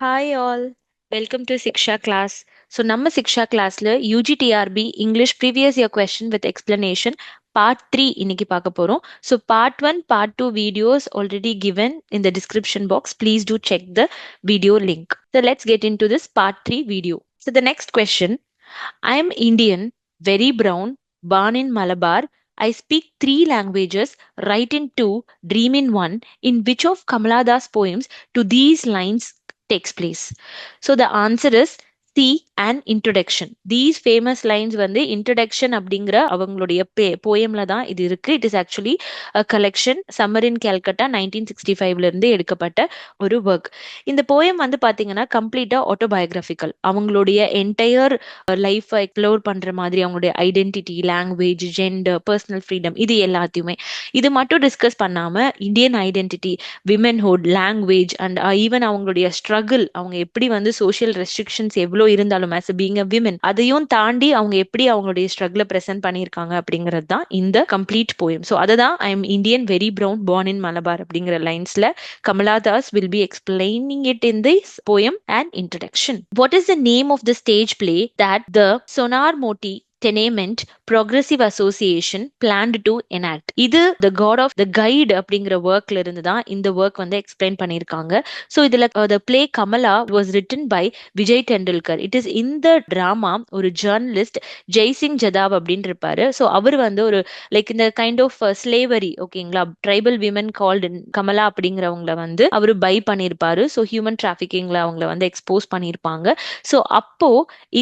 Hi all, welcome to Siksha class. So நம்ம Siksha classல UGTRB English previous year question with explanation part 3 இன்னைக்கு பார்க்க போறோம். So part 1, part 2 videos already given in the description box. Please do check the video link. So let's get into this part 3 video. So the next question, I am Indian, very brown, born in Malabar. I speak three languages, write in two, dream in one. In which of Kamala Das poems do these lines takes place? So the answer is C and introduction. These famous lines வந்து introduction அப்படிங்கிற அவங்களுடைய போயம்ல தான் இது இருக்கு. It is actually collection summer in Calcutta 1965ல இருந்து எடுக்கப்பட்ட ஒரு ஒர்க். இந்த போயம் வந்து பாத்தீங்கன்னா கம்ப்ளீட்டா ஆட்டோபயோகிராபிக்கல். அவங்களுடைய என்டையர் லைஃப் எக்ஸ்ப்ளோர் பண்ற மாதிரி அவங்களுடைய identity, language, gender, personal freedom இது எல்லாத்தையுமே. இது மட்டும் டிஸ்கஸ் பண்ணாம Indian identity, விமென்ஹுட், language and even அவங்களுடைய ஸ்ட்ரகிள், அவங்க எப்படி வந்து சோஷியல் ரெஸ்ட்ரிக்ஷன்ஸ் எவ்வளோ இருந்தாலும் ஆஸ் பீங் அ விமன் அதையும் தாண்டி அவங்க எப்படி அவங்களுடைய ஸ்ட்ரகிளை பிரசன்ட் பண்ணியிருக்காங்க அப்படிங்கிறது தான் இந்த கம்ப்ளீட் போயம். ஸோ அதை தான் I am Indian very brown born in Malabar அப்படிங்கிற லைன்ஸ்ல Kamala Das will be explaining it in this poem and introduction. What is the name of the stage play that the Sonar Moti Tenement Progressive Association planned to enact? இது the god of the guide அப்படிங்கிற ஒர்க்ல இருந்து தான் இந்த work வந்து explain பண்ணியிருக்காங்க. So இதுல the play Kamala was written by Vijay Tendulkar. It is இந்த டிராமா ஒரு ஜேர்னலிஸ்ட் ஜெய்சிங் ஜதாவ் அப்படின்னு இருப்பாரு. ஸோ அவர் வந்து ஒரு லைக் இந்த கைண்ட் ஆஃப் ஸ்லேவரி, ஓகேங்களா, ட்ரைபல் விமன் கால்டு கமலா அப்படிங்கிறவங்கள வந்து அவரு பை பண்ணியிருப்பாரு. ஸோ ஹியூமன் டிராஃபிக்கிங்ல அவங்கள வந்து எக்ஸ்போஸ் பண்ணியிருப்பாங்க. ஸோ அப்போ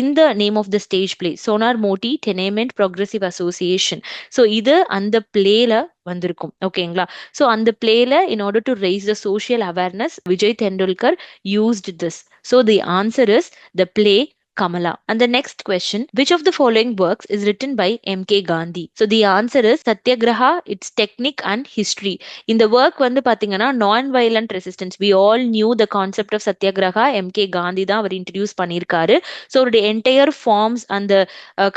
இந்த name of the stage play Sonar Moti tenement progressive association. So இது அந்த பிளேல வந்திருக்கும், ஓகேங்களா. ஸோ அந்த பிளேல in order to raise the social awareness Vijay Tendulkar used this. So the answer is the play Kamala. And the next question, which of the following works is written by M.K. Gandhi? So the answer is Satyagraha, its technique and history. In the work வந்து பாத்தீங்கன்னா non-violent resistance. We all knew the concept of Satyagraha. M.K. Gandhi தான் அவர் introduce பண்ணியிருக்காரு. So the entire forms and the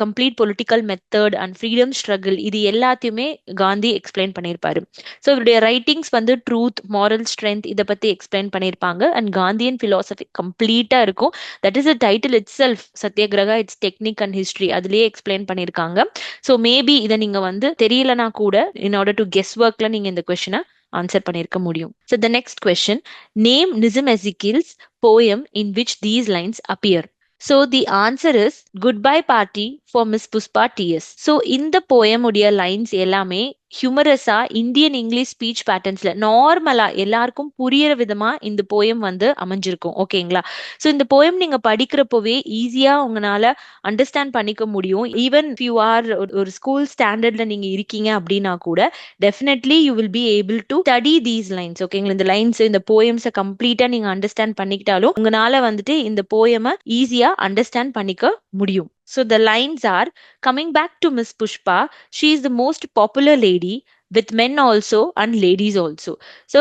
complete political method and freedom struggle இது எல்லாத்தையுமே Gandhi explain பண்ணியிருப்பாரு. So இவருடைய writings வந்து truth, moral strength இதை பத்தி எக்ஸ்பிளைன் பண்ணியிருப்பாங்க. அண்ட் காந்தியன் பிலாசபி கம்ப்ளீட்டா இருக்கும். That is the title itself, Satyagraha its technique and history, அதுலயே எக்ஸ்பிளைன் பண்ணியிருக்காங்க. ஸோ மேபி இதை நீங்க வந்து தெரியலனா கூட இன் ஆர்டர் டு கெஸ் ஒர்க்ல நீங்க இந்த கொஸ்டினை ஆன்சர் பண்ணிருக்க முடியும். So the next question, name Nissim Ezekiel's poem in which these lines appear. So the answer is Goodbye Party for Miss Puspa TS. So இந்த poem உடைய lines எல்லாமே ஹியூமரஸா இந்தியன் இங்கிலீஷ் ஸ்பீச் பேட்டர்ன்ஸ்ல நார்மலா எல்லாருக்கும் புரியற விதமா இந்த போயம் வந்து அமைஞ்சிருக்கும், ஓகேங்களா. ஸோ இந்த போயம் நீங்க படிக்கிறப்பவே ஈஸியா உங்களால அண்டர்ஸ்டாண்ட் பண்ணிக்க முடியும். ஈவன் யூ ஆர் ஒரு ஸ்கூல் ஸ்டாண்டர்ட்ல நீங்க இருக்கீங்க அப்படின்னா கூட definitely you will be able to study these lines, ஓகேங்களா. இந்த லைன்ஸ் இந்த போயம்ஸை கம்ப்ளீட்டா நீங்க அண்டர்ஸ்டாண்ட் பண்ணிக்கிட்டாலும் உங்களால வந்துட்டு இந்த போயமை ஈஸியா அண்டர்ஸ்டாண்ட் பண்ணிக்க முடியும். So the lines are, coming back to Miss Pushpa, she is the most popular lady with men also and ladies also. So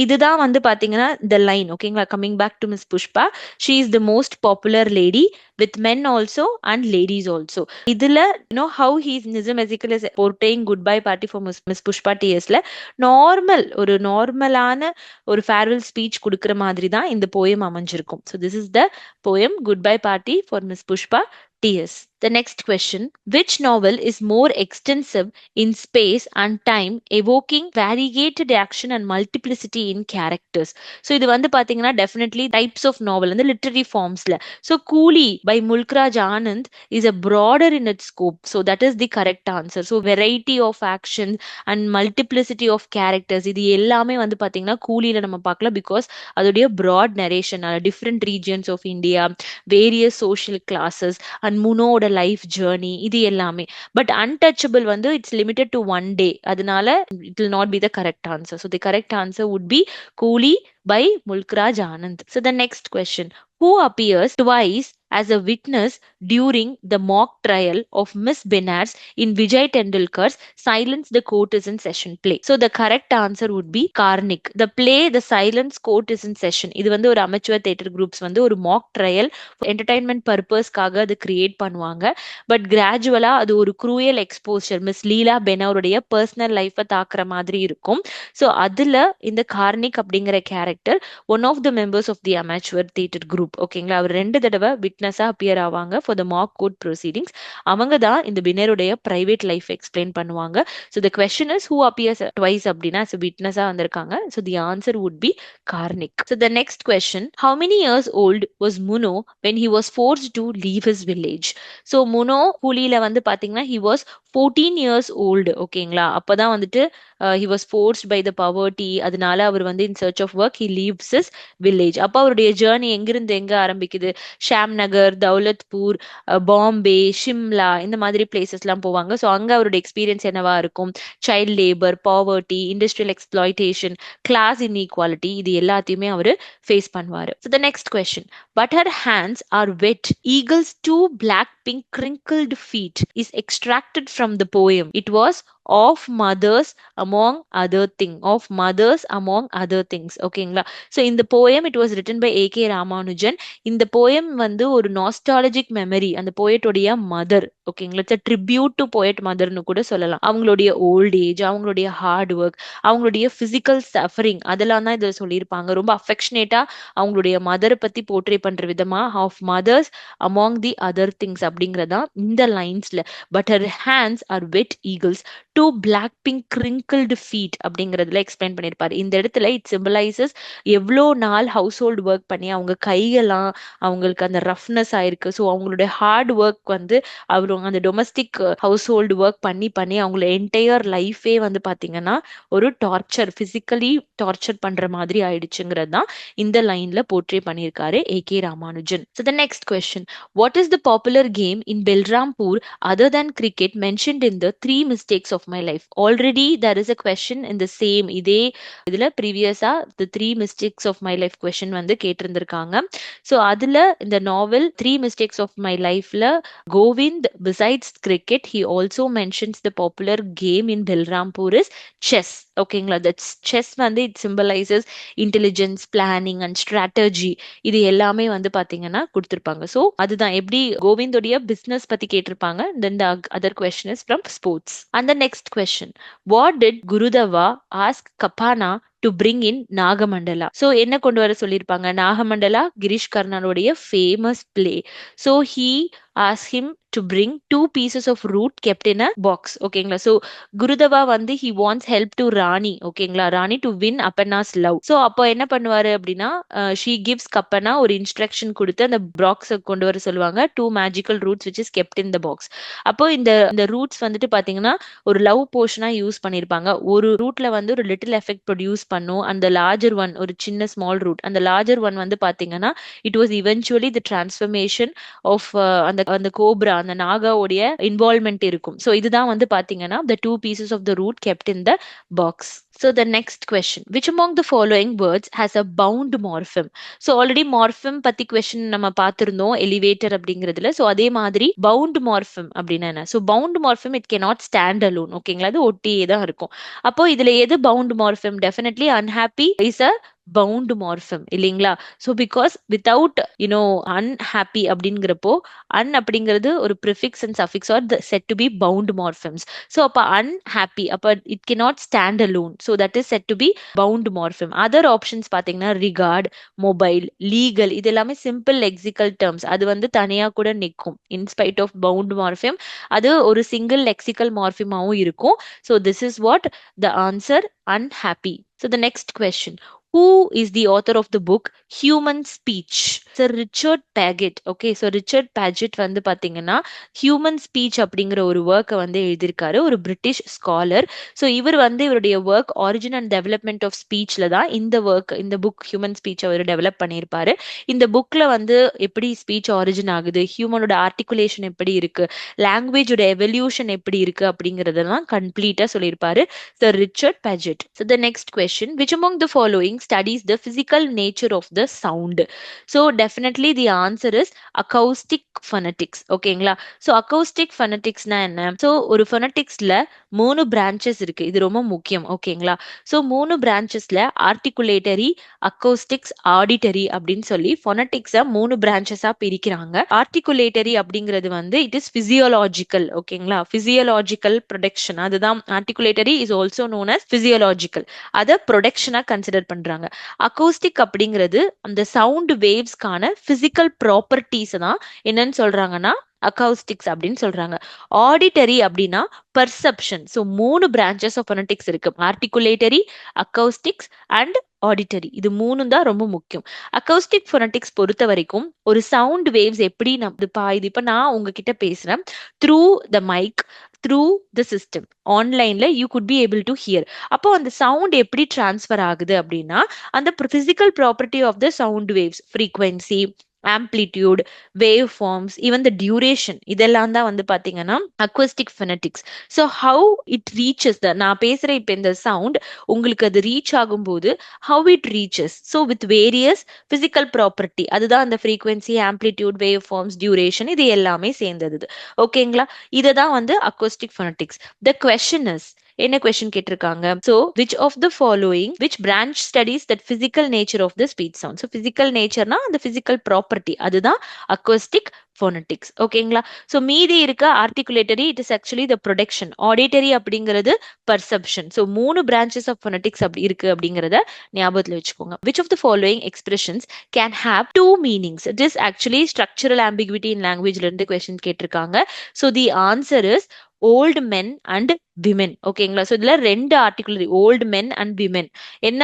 இதுதான் வந்து பாத்தீங்கன்னா the line, ஓகேங்களா. coming back to Miss Pushpa, she is the most popular lady with men also and ladies also. இதுல how he is Nizam Ezekiel is portraying goodbye party for Miss Pushpa TSல normal ஒரு நார்மலான ஒரு farewell speech கொடுக்குற மாதிரி தான் இந்த poem அமைஞ்சிருக்கும். So this is the poem Goodbye Party for Miss Pushpa TS. The next question, which novel is more extensive in space and time, evoking variegated action and multiplicity in characters? So இது வந்து பாத்தீங்கன்னா definitely types of novel and the literary formsல. So Coolie by Mulkraj Anand is a broader in its scope. So that is the correct answer. So variety of action and multiplicity of characters இது எல்லாமே வந்து பாத்தீங்கன்னா கூலியில நம்ம பார்க்கலாம். Because அதோடைய broad narration, different regions of India, various social classes and முனோட life journey இது எல்லாமே. பட் அன்டச்சபிள் வந்து it's limited to one day, அதனால it will not be the correct answer. So the correct answer would be Coolie by Mulkraj Anand. So the next question, who appears twice as a witness during the mock trial of Miss Benaz in Vijay Tendulkar's Silence the Courtesan Session play? So the correct answer would be Karnik. The play The Silence Courtesan Session இது வந்து ஒரு amateur theatre groups வந்து ஒரு mock trial entertainment purposeக்காக அது create பண்ணுவாங்க. But கிராஜுவலா அது ஒரு குரூயல் எக்ஸ்போஷர் மிஸ் லீலா பெனோருடைய பர்சனல் லைஃபை தாக்குற மாதிரி இருக்கும். ஸோ அதுல இந்த கார்னிக் அப்படிங்கிற character character, one of the members of the amateur theatre group. ஓகேங்களா, அவர் 2 தடவை விட்னஸா அப்பியர் ஆவாங்க for the mock court proceedings. அவங்க தான் இந்த பின்னருடைய பிரைவேட் லைஃப் எக்ஸ்பிளைன் பண்ணுவாங்க. So the question is who appears twice அப்படின்னா விட்னஸா வந்திருக்காங்க. So the answer would be Karnik. So the next question, how many years old was Munoo when he was forced to leave his village? So Munoo கூலியில வந்து பாத்தீங்கன்னா he was 14 years old. ஓகேங்களா, அப்பதான் வந்துட்டு he was forced by the poverty. அதனால அவர் வந்து in search of work he leaves his village. அப்போ அவருடைய ஜேர்னி எங்கிருந்து எங்க ஆரம்பிக்குது? ஷாம் நகர், தௌலத்பூர், பாம்பே, ஷிம்லா, இந்த மாதிரி பிளேசஸ்லாம் போவாங்க. ஸோ அங்க அவருடைய எக்ஸ்பீரியன்ஸ் என்னவா இருக்கும்? Child labour, poverty, industrial exploitation, class inequality, இது எல்லாத்தையுமே அவர் ஃபேஸ் பண்ணுவாரு. So the next question, but her hands are wet. Eagle's two black pink crinkled feet is extracted from the poem. It was of mothers among other thing. Of mothers among other things. ஓகேங்களா, so இந்த poem it was written by A.K. Ramanujan. இந்த poem வந்து ஒரு nostalgic memory, அந்த போயட்டோடைய mother. ஓகேங்களா, it's tribute to poet மதர்னு கூட சொல்லலாம். அவங்களுடைய ஓல்ட் ஏஜ், அவங்களுடைய ஹார்ட் ஒர்க், அவங்களுடைய பிசிக்கல் சஃபரிங், அதெல்லாம் தான் இதில் சொல்லியிருப்பாங்க. ரொம்ப அஃபெக்ஷனேட்டா அவங்களுடைய மதரை பத்தி போர்ட்ரே பண்ற விதமா of mothers among the other things அப்படிங்கறதா இந்த லைன்ஸ்ல. But her hands are wet eagles, two black pink crinkled feet அப்படிங்கறதுல எக்ஸ்பிளைன் பண்ணியிருப்பாரு. இந்த இடத்துல இட் சிம்பலைசஸ் எவ்வளோ நாள் ஹவுஸ் ஹோல்ட் ஒர்க் பண்ணி அவங்க கையெல்லாம் அவங்களுக்கு அந்த ரஃப்னஸ் ஆயிருக்கு. ஸோ அவங்களுடைய ஹார்ட் ஒர்க் வந்து அவங்க அந்த டொமஸ்டிக் ஹவுஸ் ஹோல்டு ஒர்க் பண்ணி பண்ணி அவங்கள என்டையர் லைஃபே வந்து பாத்தீங்கன்னா ஒரு டார்ச்சர், பிசிக்கலி டார்ச்சர் பண்ற மாதிரி ஆயிடுச்சுங்கிறது தான் இந்த லைன்ல போர்ட்ரே பண்ணியிருக்காரு A.K. Ramanujan. So the next question, what is the popular game in Belrampur other than cricket mentioned in the three mistakes of my life? Already there is a question in the same இதே இதுல ப்ரீவியஸா the three mistakes of my life question வந்து கேட்டிருந்திருக்காங்க. So அதுல இந்த நாவல் three mistakes of my லைஃப்ல Kovind besides cricket he also mentions the popular game in Belrampur is chess. ஓகேங்களா, that's chess வந்து it symbolises intelligence, planning and strategy, இது எல்லாமே வந்து பாத்தீங்கன்னா கொடுத்திருப்பாங்க. ஸோ அதுதான் எப்படி கோவிந்தோடைய பிசினஸ் பத்தி கேட்டிருப்பாங்க. Then the other question is from sports. And the next question, what did Kurudavva ask Kappanna to bring in Nagamandala? So என்ன கொண்டு வர சொல்லியிருப்பாங்க? நாகமண்டலா கிரீஷ் கர்னாலுடைய famous play. So he asked him to bring two pieces of root kept in a box. ஓகேங்களா, so குருதவா வந்து he wants help to ராணி. ஓகேங்களா, ராணி to win அப்பனாஸ் love. So அப்போ என்ன பண்ணுவாரு அப்படின்னா she gives கப்பனா ஒரு இன்ஸ்ட்ரக்ஷன் கொடுத்து அந்த பாக்ஸை கொண்டு வர சொல்லுவாங்க. Two magical roots which is kept in the box. அப்போ இந்த இந்த ரூட்ஸ் வந்துட்டு பாத்தீங்கன்னா ஒரு லவ் போர்ஷனா யூஸ் பண்ணிருப்பாங்க. ஒரு ரூட்ல வந்து ஒரு லிட்டில் எஃபெக்ட் ப்ரொடியூஸ் பண்ணும். அந்த லார்ஜர் ஒன் ஒரு சின்ன ஸ்மால் ரூட், அந்த லார்ஜர் ஒன் வந்து பாத்தீங்கன்னா it was eventually the transformation of அந்த அந்த கோப்ரா, அந்த நாகாவுடைய இன்வால்மெண்ட் இருக்கும். ஸோ இதுதான் வந்து பாத்தீங்கன்னா the two pieces of the root kept in the box. So the next question, which among the following words has a bound morpheme? So already morpheme பத்தி question நம்ம பார்த்திருந்தோம் elevator அப்படிங்கிறதுல. So அதே மாதிரி bound morpheme அப்படின்னா என்ன? So bound morpheme it cannot stand alone. ஓகேங்களா, அது ஒட்டியே தான் இருக்கும். அப்போ இதுல எது bound morpheme? Definitely unhappy is a bound morpheme இல்லைங்களா. So because without you know unhappy அப்படிங்கிறப்போ அன் அப்படிங்கிறது ஒரு prefix and suffix are said to be bound morphemes. So அப்போ அன்ஹாப்பி அப்போ it cannot stand alone. So that is said to be bound morpheme. Other options பார்த்தீங்கன்னா record, mobile, legal, இது எல்லாமே simple lexical terms. அது வந்து தனியாக கூட நிற்கும். இன்ஸ்பைட் ஆஃப் பவுண்ட் மார்ஃபம் அது ஒரு சிங்கிள் லெக்சிக்கல் மார்ஃபமாகவும் இருக்கும். So this is what the answer, unhappy. So the next question, who is the author of the book Human Speech? Sir Richard Paget. Okay, so Richard Paget வந்து பாத்தீங்கன்னா human speech அப்படிங்கிற ஒரு ஒர்க்கை வந்து எழுதியிருக்காரு, ஒரு British scholar. So இவர் வந்து இவருடைய work origin and development of ஸ்பீச்ல தான் இந்த புக் ஹியூமன் ஸ்பீச் அவர் டெவலப் பண்ணியிருப்பாரு. இந்த புக்ல வந்து எப்படி ஸ்பீச் ஆரிஜின் ஆகுது, ஹியூமனோட ஆர்டிகுலேஷன் எப்படி இருக்கு, லாங்குவேஜோட எவல்யூஷன் எப்படி இருக்கு அப்படிங்கறதெல்லாம் கம்ப்ளீட்டா சொல்லியிருப்பாரு Sir Richard Paget. So the next question, which among the following studies the physical nature of the sound? So definitely the answer is acoustic phonetics. ஓகேங்களா? ஸோ acoustic phoneticsனா என்ன? ஸோ ஒரு phoneticsல 3 பிரான்ச்சஸ் இருக்கு. இது ரொம்ப முக்கியம். ஓகேங்களா? ஸோ 3 பிரான்ச்சஸ்ல ஆர்டிகுலேட்டரி, அக்கோஸ்டிக்ஸ், ஆடிட்டரி அப்படின்னு சொல்லி phonetics-அ 3 பிரான்ச்சஸா பிரிக்கிறாங்க. ஆர்டிகுலேட்டரி அப்படிங்கிறது வந்து இட் இஸ் பிசியோலாஜிக்கல். ஓகேங்களா? பிசியோலாஜிக்கல் ப்ரொடக்ஷன், அதுதான் articulatory is also known as physiological. அதை ப்ரொடக்ஷனா கன்சிடர் பண்றாங்க. அக்கோஸ்டிக் அப்படிங்கிறது அந்த சவுண்ட் வேவ்ஸ்க்கான பிசிக்கல் ப்ராப்பர்ட்டிஸ் தான் என்னன்னு சொல்றாங்கன்னா அக்கௌஸ்டிக்ஸ் அப்படின்னு சொல்றாங்க. ஆடிட்டரி அப்படின்னா பர்செப்ஷன். ஸோ 3 பிரான்ச்சஸ் ஆஃப் ஃபொனடிக்ஸ் இருக்கு. Articulatory, அக்கௌஸ்டிக்ஸ் and auditory. இது 3 தான் ரொம்ப முக்கியம். அக்கௌஸ்டிக் ஃபொனடிக்ஸ் பொறுத்த வரைக்கும் ஒரு சவுண்ட் வேவ்ஸ் எப்படி இது இப்ப நான் உங்ககிட்ட பேசுறேன் through the mic, through the system, ஆன்லைன்ல you could be able to hear. அப்போ அந்த சவுண்ட் எப்படி டிரான்ஸ்ஃபர் ஆகுது அப்படின்னா அந்த physical property of the sound waves, frequency, amplitude, wave forms, even the duration, இதெல்லாம் தான் வந்து பாத்தீங்கன்னா acoustic phonetics. So how it reaches நான் பேசுற இப்ப இந்த சவுண்ட் உங்களுக்கு அது ரீச் ஆகும்போது how it reaches, so with various physical property, அதுதான் அந்த frequency, amplitude, wave forms, duration, இது எல்லாமே சேர்ந்தது. ஓகேங்களா? இதை தான் வந்து அக்வஸ்டிக் ஃபெனடிக்ஸ். த கொஸ்டின் இஸ், என்ன கொஸ்டின் கேட்டிருக்காங்க? So which of the following, which branch studies that physical nature of the speech sound? So physical natureனா அந்த physical property, அதுதான் acoustic phonetics. ஓகேங்களா? சோ மீதி இருக்க articulatory, it is actually the production. auditory அப்படிங்கிறது perception. So 3 branches of phonetics அப்படி இருக்கு அப்படிங்கறத ஞாபகத்துல வச்சுக்கோங்க. which of the following expressions can have two meanings? It is actually structural ambiguity in language ல இருந்து கொஸ்டின் கேட்டிருக்காங்க. so the answer is old men and women. ஓகேங்களா? ஸோ இதுல 2 articulatory, old men and women. என்ன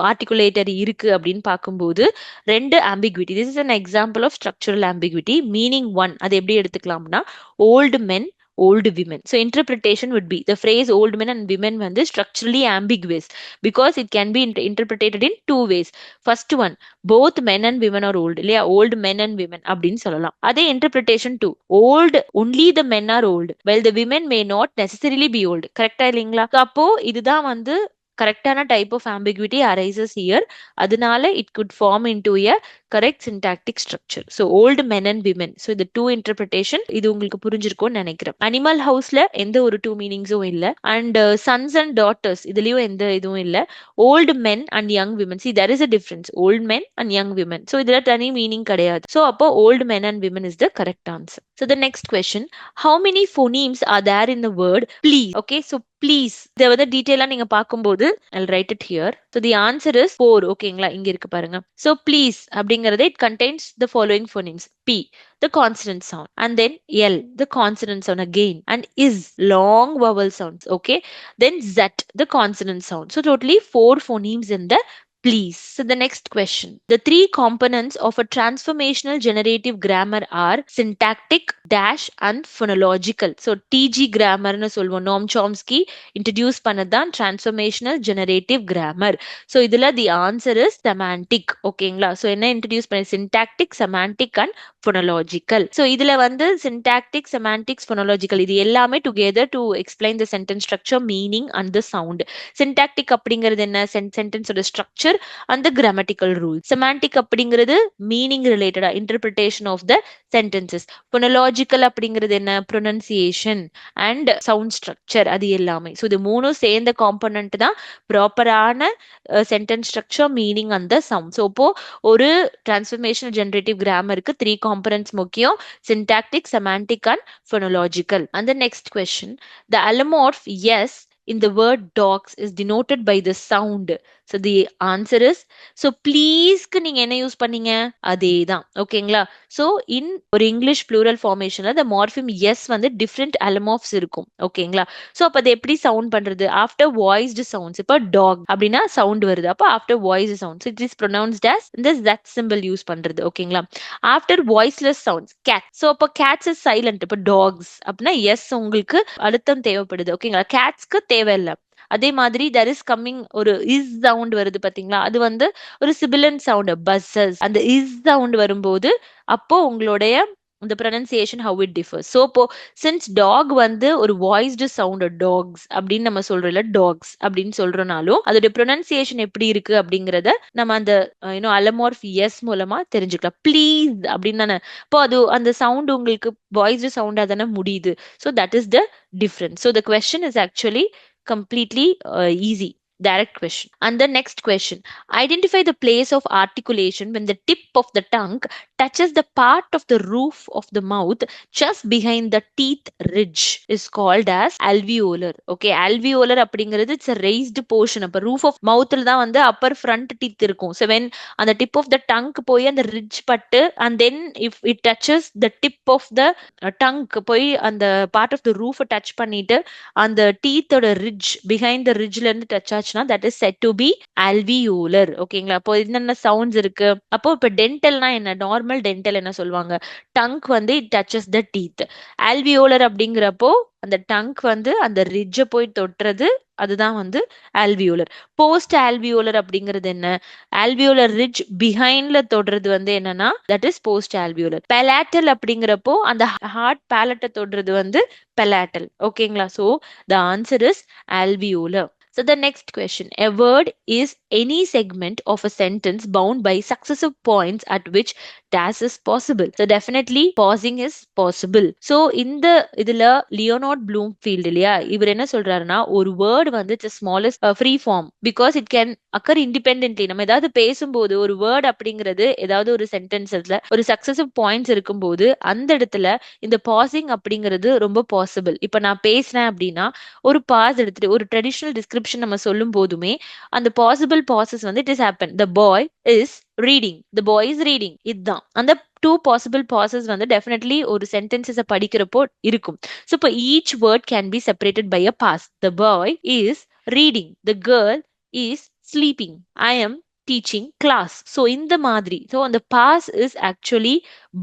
articulatory இருக்கு அப்படின்னு பார்க்கும்போது 2 ambiguity. This is an example of structural ambiguity. Meaning 1 அது எப்படி எடுத்துக்கலாம்னா old men, old women. So interpretation would be the phrase old men and women வந்து structurally ambiguous because it can be interpreted in 2 ways. First one, both men and women are old. இல்லையா? old men and women அப்படின்னு சொல்லலாம். அதே interpretation 2, old, only the men are old while the women may not necessarily be old. கரெக்டா இல்லைங்களா? அப்போ இதுதான் வந்து கரெக்டான type of ambiguity arises here. அதனால it could form into a correct syntactic structure. So old men and women. So இந்த 2 interpretation இது உங்களுக்கு புரிஞ்சிருக்கும்னு நினைக்கிறேன். அனிமல் ஹவுஸ்ல எந்த ஒரு 2 மீனிங்ஸும் இல்ல. அண்ட் சன்ஸ் அண்ட் டாட்டர்ஸ் இதுலயும் எந்த இதுவும் இல்ல. Old men and young women, see there is a difference, old men and young women. So இதுல தனி மீனிங் கிடையாது. ஸோ அப்போ old men and women is the correct answer. So the next question, how many phonemes are there in the word please? Okay, so please இதை வந்து டீட்டெயிலா நீங்க பார்க்கும்போது I'll write it here. So the answer is 4. ஓகேங்களா? இங்க இருக்கு பாருங்க. So please அப்படிங்கறது it contains the following phonemes: P, the consonant sound, and then L, the consonant sound again, and is, long vowel sounds. Okay, then Z, the consonant sound. So totally 4 phonemes in the please. So the next question, the 3 components of a transformational generative grammar are syntactic, dash and phonological. So TG grammar னு சொல்வோம். Noam Chomsky introduce பண்ணதான் transformational generative grammar. So இதுல the answer is semantic. ஓகேங்களா? So என்ன introduce பண்ண? syntactic, semantic and phonological. So இதுல வந்து syntactic, semantics, phonological இது எல்லாமே together to explain the sentence structure, meaning and the sound. syntactic அப்படிங்கிறது என்ன? sentence ஓட structure and the grammatical rules. semantic அப்படிங்கிறது meaning related, interpretation of the sentences. phonological அப்படிங்கிறது என்ன? pronunciation and sound structure, அது எல்லாமே. ஸோ இது 3 சேர்ந்த காம்பனன்ட் தான் ப்ராப்பரான சென்டென்ஸ் ஸ்ட்ரக்சர், மீனிங் அந்த சவுண்ட். ஸோ இப்போ ஒரு டிரான்ஸ்ஃபர்மேஷனல் ஜெனரேட்டிவ் கிராமருக்கு 3 காம்பனன்ட்ஸ் முக்கியம்: syntactic, semantic and phonological. And the next question, the allomorph yes in the word dogs is denoted by the sound. So the answer is, so pleaseக்கு நீங்க என்ன use பண்ணீங்க? அதேதான். ஓகேங்களா? so in ஒரு English plural formationல the morpheme yes வந்து different allomorphs இருக்கும். ஓகேங்களா? so அப்ப அது எப்படி சவுண்ட் பண்றது? after voiced sounds. இப்ப dog அப்படின்னா சவுண்ட் வருது. அப்ப after voiced sounds it is pronounced as this that symbol use பண்றது. ஓகேங்களா? after voiceless sounds, cat. so அப்ப cats is silent. இப்ப dogs அப்படின்னா yes உங்களுக்கு அழுத்தம் தேவைப்படுது. ஓகேங்களா? catsக்கு தேவையில்லை. அதே மாதிரி there is coming ஒரு is sound வருது பாத்தீங்களா? அது வந்து ஒரு sibilant sound, buzzes. அந்த is sound வரும்போது அப்போ உங்களுடைய the pronunciation how it differs. So இப்போ since dog வந்து ஒரு voiced sound dogs அப்படின்னு நம்ம சொல்றோம்ல dogs அப்படின்னு சொல்றோம்னாலும் அதோட pronunciation எப்படி இருக்கு அப்படிங்கறத நம்ம அந்த அலமோர்ஃப் எஸ் மூலமா தெரிஞ்சுக்கலாம். ப்ளீஸ் அப்படின்னு தானே இப்போ அது அந்த சவுண்ட் உங்களுக்கு voiced sound தானே முடியுது. So that is the difference. So the question is actually completely easy. Direct question. And the next question, identify the place of articulation when the tip of the tongue touches the part of the roof of the mouth just behind the teeth ridge is called as alveolar. Okay, alveolar அப்படிங்கிறது it's a raised portion. அப்ப roof of mouthல தான் வந்து upper front teeth இருக்கும். So when அந்த tip of the tongue போய் அந்த ridge பட்டு and then if it touches the tip of the tongue போய் அந்த part of the roof touch பண்ணிட்டு அந்த டீத்தோட ரிட்ஜ் பிஹைண்ட் த ரிட்ஜ்ல இருந்து டச் ஆச்சுன்னா that is said to be alveolar. ஓகேங்களா? அப்போ என்னென்ன சவுண்ட்ஸ் இருக்கு? அப்போ இப்போ டென்டல்னா என்ன? நார்மல் டென்டல் என்ன சொல்லுவாங்க? டங்க் வந்து it duchess the teeth. Alveolar அப்படிங்கிறப்போ அந்த டங்க் வந்து அந்த ரிட்ஜை போய் தொட்டுறது, அதுதான் வந்து ஆல்வியோலர். போஸ்ட் ஆல்வியோலர் அப்படிங்கிறது என்ன? ஆல்வியோலர் ரிட்ஜ் பிஹைண்ட்ல தொடுறது வந்து என்னன்னா தட் இஸ் போஸ்ட் ஆல்வியோலர். பெலாட்டல் அப்படிங்கிறப்போ அந்த ஹார்ட் பேலட்டை தொடுறது வந்து palatal. ஓகேங்களா? So the answer is alveolar. So the next question, a word is any segment of a sentence bound by successive points at which dash is possible. So definitely pausing is possible. So இந்த இதுல Leonard ப்ளூம்ஃபீல்ட் இல்லையா, இவர் என்ன சொல்றாருன்னா ஒரு word வந்து it's smallest free form because it can occur independently. நம்ம ஏதாவது பேசும்போது ஒரு வேர்டு அப்படிங்கிறது ஏதாவது ஒரு சென்டென்சஸ்ல ஒரு சக்சசிவ் பாயிண்ட்ஸ் இருக்கும்போது அந்த இடத்துல இந்த பாசிங் அப்படிங்கிறது ரொம்ப பாசிபிள். இப்ப நான் பேசுறேன் அப்படின்னா ஒரு பாஸ் எடுத்துட்டு ஒரு ட்ரெடிஷனல் டிஸ்கிரிப்ஷன் நம்ம சொல்லும் போதுமே அந்த பாசிபிள் பாசஸ் வந்து it is happen. The boy is reading, the boy is reading, இதுதான் அந்த டூ பாசிபிள் பாசஸ் வந்து டெஃபினெட்லி ஒரு சென்டென்சஸை படிக்கிறப்போ இருக்கும். ஸோ இப்போ each word can be separated by a pause. The boy is reading, the girl is sleeping, I am teaching class. So இந்த மாதிரி ஸோ அந்த பாஸ் இஸ் ஆக்சுவலி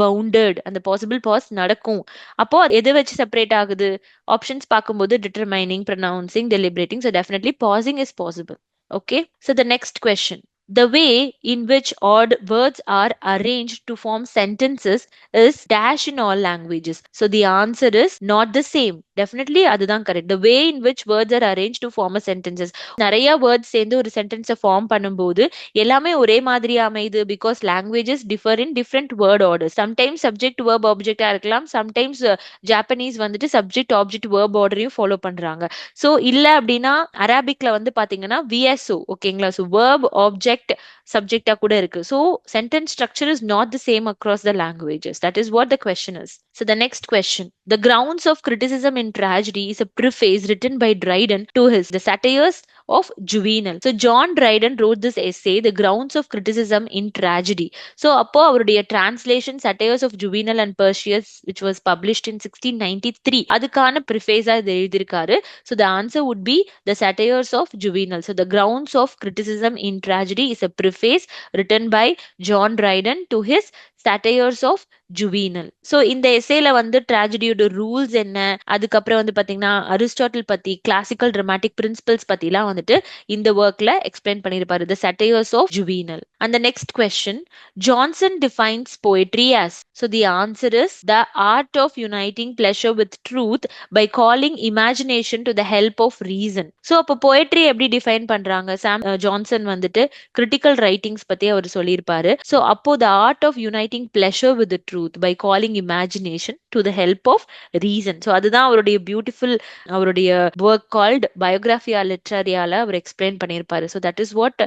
பவுண்டட், அந்த பாசிபிள் பாஸ் நடக்கும். அப்போ எதை வச்சு செப்பரேட் ஆகுது? ஆப்ஷன்ஸ் பார்க்கும்போது determining, pronouncing, deliberating. So definitely parsing is possible. Okay, so the next question, the way in which odd words are arranged to form sentences is dash in all languages. So the answer is not the same. Definitely அதுதான் correct. The way in which words are arranged to form a sentences. நிறைய words சேர்ந்து ஒரு சென்டென்ஸை form பண்ணும்போது எல்லாமே ஒரே மாதிரியா அமையுது because languages differ in different word order. Sometimes subject verb ஆப்ஜெக்டா இருக்கலாம், சம்டைம்ஸ் ஜாப்பனீஸ் வந்துட்டு சப்ஜெக்ட் ஆப்ஜெக்ட் வேர்ப் ஆர்டரையும் ஃபாலோ பண்றாங்க. ஸோ இல்ல அப்படின்னா அரபிக்ல வந்து பாத்தீங்கன்னா விஎஸ்ஓ. ஓகேங்களா? ஸோ வேர்ப் ஆப்ஜெக்ட் சப்ஜெக்டா கூட இருக்கு. So sentence structure is not the same across the languages. That is what the question is. So the next question, the grounds of criticism in tragedy is a preface written by Dryden to his The Satires of Juvenal. So John Dryden wrote this essay, The Grounds of Criticism in Tragedy. So அப்போ அவருடைய translation Satires of Juvenal and Persius which was published in 1693 அதுக்கான preface இது எழுதியிருக்காரு. So the answer would be The Satires of Juvenal. So the grounds of criticism in tragedy is a preface written by John Dryden to his Satires of Juvenal. So இந்த எஸ்ஸேல வந்து ட்ராஜடியோட rules என்ன, அதுக்கப்புறம் வந்து பாத்தீங்கன்னா Aristotle பத்தி classical dramatic principles பத்திலாம் வந்துட்டு இந்த ஒர்க்ல எக்ஸ்பிளைன் பண்ணியிருப்பாரு. த சட்டையர்ஸ் of ஜுவீனல். And the next question, Johnson defines poetry as. So the answer is the art of uniting pleasure with truth by calling imagination to the help of reason. So அப்போ poetry எப்படி define பண்றாங்க? சாம் Johnson வந்துட்டு critical writings பத்தி அவர் சொல்லியிருப்பாரு. So அப்போ the art of uniting pleasure with the truth by calling imagination to the help of reason. So அதுதான் அவருடைய beautiful அவருடைய ஒர்க் கால்ட் பயோகிராஃபியா லிட்ரரியால அவர் எக்ஸ்பிளைன் பண்ணியிருப்பாரு. So that is what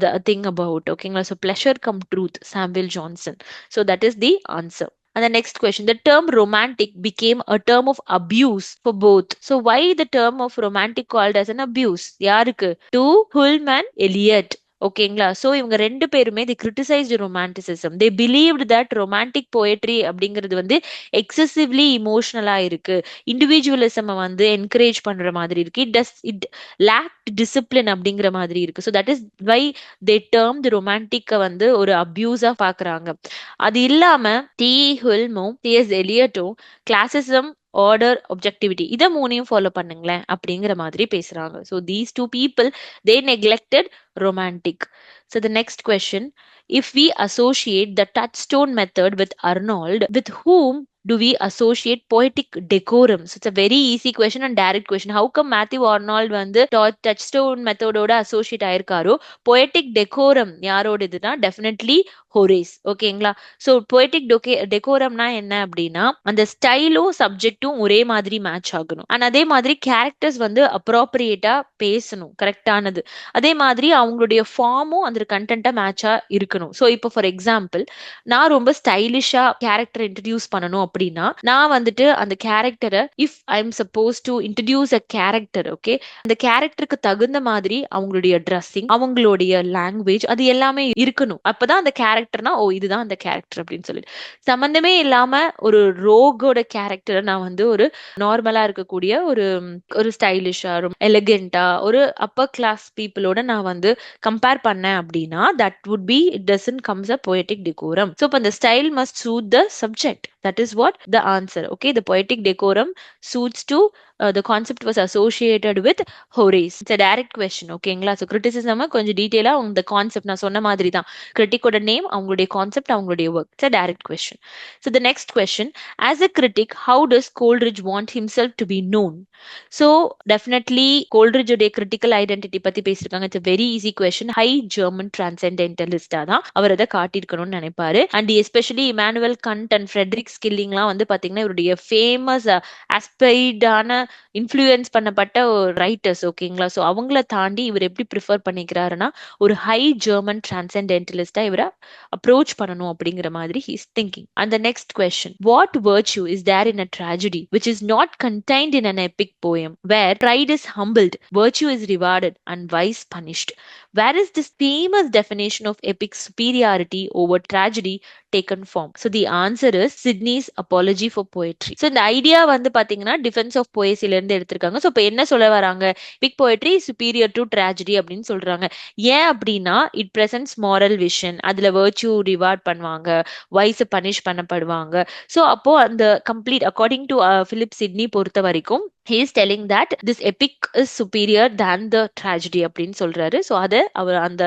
the thing about. ஓகேங்களா? So pleasure cum truth, Samuel Johnson. So that is the answer. And the next question, the term romantic became a term of abuse for both. So why the term of romantic called as an abuse? யாருக்கு? To Hullum and Eliot. ஓகேங்களா? So இவங்க ரெண்டு பேருமே the criticised romanticism. They believed that romantic poetry அப்படிங்கிறது வந்து excessively இமோஷனலா இருக்கு, individualism வந்து encourage பண்ற மாதிரி இருக்கு, இட் லேக்ட் டிசிப்ளின் அப்படிங்கிற மாதிரி இருக்கு. So that is why they term the ரொமான்டிக்கை வந்து ஒரு அபியூஸா பாக்குறாங்க. அது இல்லாம டி ஹுல்மும் டிஎஸ் எலியட்டும் கிளாசிசம், ஆர்டர், objectivity இதை மூணையும் ஃபாலோ பண்ணுங்களேன் அப்படிங்கிற மாதிரி பேசுறாங்க. So these two people they neglected romantic. So the next question, if we associate the touchstone method with Arnold, with whom do we associate poetic decorum? So it's a very easy question and direct question. How come Matthew Arnold வந்து touchstone மெத்தடோட associate ஆயிருக்காரோ poetic decorum யாரோட இதுனா definitely Horace. ஓகேங்களா? So poetic டெக்கோரம்னா என்ன அப்படின்னா அந்த ஸ்டைலும் சப்ஜெக்டும் ஒரே மாதிரி match ஆகணும் அண்ட் அதே மாதிரி கேரக்டர்ஸ் வந்து அப்ராப்ரியேட்டா பேசணும், கரெக்டானது. அதே மாதிரி அவங்களுடைய ஃபார்மும் அந்த கண்டென்ட்டா மேட்சா இருக்கணும். ஸோ இப்போ ஃபார் எக்ஸாம்பிள் நான் ரொம்ப ஸ்டைலிஷா கேரக்டர் இன்ட்ரடியூஸ் பண்ணணும் அப்படின்னா நான் வந்துட்டு அந்த கேரக்டரை if I am suppose to introduce a character, okay, அந்த கேரக்டருக்கு தகுந்த மாதிரி அவங்களுடைய ட்ரெஸ்ஸிங், அவங்களுடைய லாங்குவேஜ், அது எல்லாமே இருக்கணும். அப்பதான் அந்த கேரக்டர்னா ஓ இதுதான் அந்த கேரக்டர் அப்படின்னு சொல்லிட்டு சம்பந்தமே இல்லாம ஒரு ரோகோட கேரக்டரை நான் வந்து ஒரு நார்மலா இருக்கக்கூடிய ஒரு ஒரு ஸ்டைலிஷா ரொம்ப எலிகென்ட்டா ஒரு அப்பர் கிளாஸ் பீப்புளோட நான் வந்து கம்பேர் பண்ணேன் அப்படின்னா that would be it doesn't comes a poetic decorum. So the style must suit the subject. That is what the answer. Okay, the poetic decorum suits to the concept was associated with Horace. It's a direct question. ஓகேங்களா? So criticism கொஞ்சம் டீட்டெயிலா இந்த concept நான் சொன்ன மாதிரி தான். கிரிட்டிக்கோட name, அவங்களுடைய concept, அவங்களுடைய work. It's a direct question. So the next question, as a critic, how does Coleridge want himself to be known? So definitely Coleridge உடைய critical identity பத்தி பேசிருக்காங்க. It's a very easy question. High German transcendentalist தான் அவர் அதை காட்டியிருக்கணும்னு நினைப்பாரு. And especially Immanuel Kant and Friedrich ஸ்கில்லிங்லாம் வந்து பாத்தீங்கன்னா இவருடைய ஃபேமஸ் அஸ்பைடான இன்ஃப்ளூயன்ஸ் பண்ணப்பட்ட ஒரு ரைட்டர்ஸ். ஓகேங்களா? ஸோ அவங்கள தாண்டி இவர் எப்படி ப்ரிஃபர் பண்ணிக்கிறாருன்னா ஒரு ஹை ஜெர்மன் டிரான்சென்டென்டலிஸ்டா இவரை அப்ரோச் பண்ணணும் அப்படிங்கிற மாதிரி he's thinking. And the next question, what virtue is there in a tragedy which is not contained in an epic poem where pride is humbled, virtue is rewarded and vice punished? Where is this famous definition of epic superiority over tragedy taken form? So the answer is Sidney's Apology for Poetry. So இந்த idea வந்து பாத்தீங்கன்னா defence of போயசில இருந்து எடுத்திருக்காங்க. So இப்போ என்ன சொல்ல வராங்க, pick poetry superior to tragedy அப்படின்னு சொல்றாங்க. ஏன் அப்படின்னா இட் பிரசன்ட்ஸ் மாரல் விஷன், அதுல வெர்ச்சியூ ரிவார்ட் பண்ணுவாங்க, வைஸ் பனிஷ் பண்ணப்படுவாங்க. ஸோ அப்போ அந்த complete according to Philip Sidney பொறுத்த வரைக்கும் he is telling that this epic is superior than the tragedy அப்படின்னு சொல்றாரு. ஸோ அதை அவர் அந்த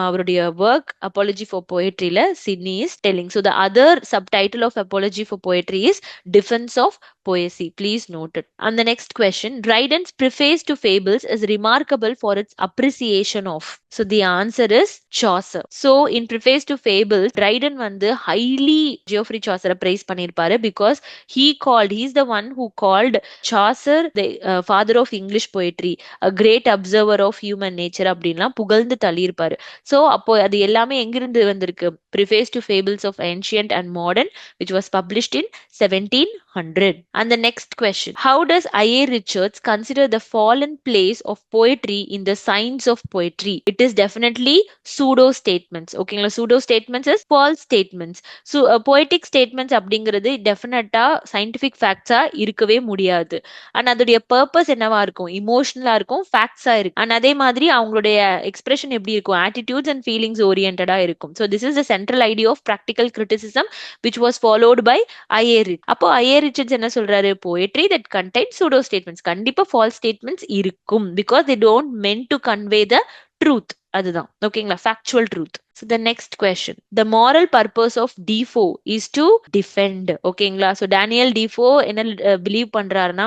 அவருடைய ஒர்க் அப்பாலஜி ஃபார் போயட்ரியில Sidney is telling. So the other subtitle of apology for poetry is defence of poesy. Please note it. And the next question, Dryden's preface to fables is remarkable for its appreciation of. So the answer is Chaucer. So in preface to fables, Dryden வந்து highly Geoffrey Chaucer praise பண்ணிருப்பாரு because he is the one who called Chaucer the father of English poetry, a great observer of human nature அப்படின்லாம் புகழ்ந்து தள்ளியிருப்பாரு. So அப்போ அது எல்லாமே எங்கிருந்து வந்திருக்கு? Preface to Fables of Ancient and Modern, which was published in 1700. And the next question, how does I.A. Richards consider the fallen place of poetry in the science of poetry? It is definitely pseudo statements. Okay, pseudo statements is false statements. So poetic statements அப்படிங்கிறது டெஃபினட்டா scientific ஃபேக்ட்ஸா இருக்கவே முடியாது. And அதோடைய purpose என்னவா இருக்கும்? இமோஷனலா இருக்கும், ஃபேக்ட்ஸா இருக்கும். And அதே மாதிரி அவங்களுடைய எக்ஸ்பிரஷன் எப்படி இருக்கும்? ஆட்டிடியூட்ஸ் அண்ட் ஃபீலிங்ஸ் ஓரியன்டா இருக்கும். So this is the central idea of practical criticism which was followed by I.A. அப்போ I.A. Richards என்ன சொல்றாரு? poetry that contains pseudo statements, கண்டிப்பா false statements இருக்கும் because they don't meant to convey the truth. அதுதான் ஓகேங்களா, factual truth. So the next question, the moral purpose of Defoe is to defend. ஓகேங்களா? So Daniel Defoe என்ன believe பண்றாருன்னா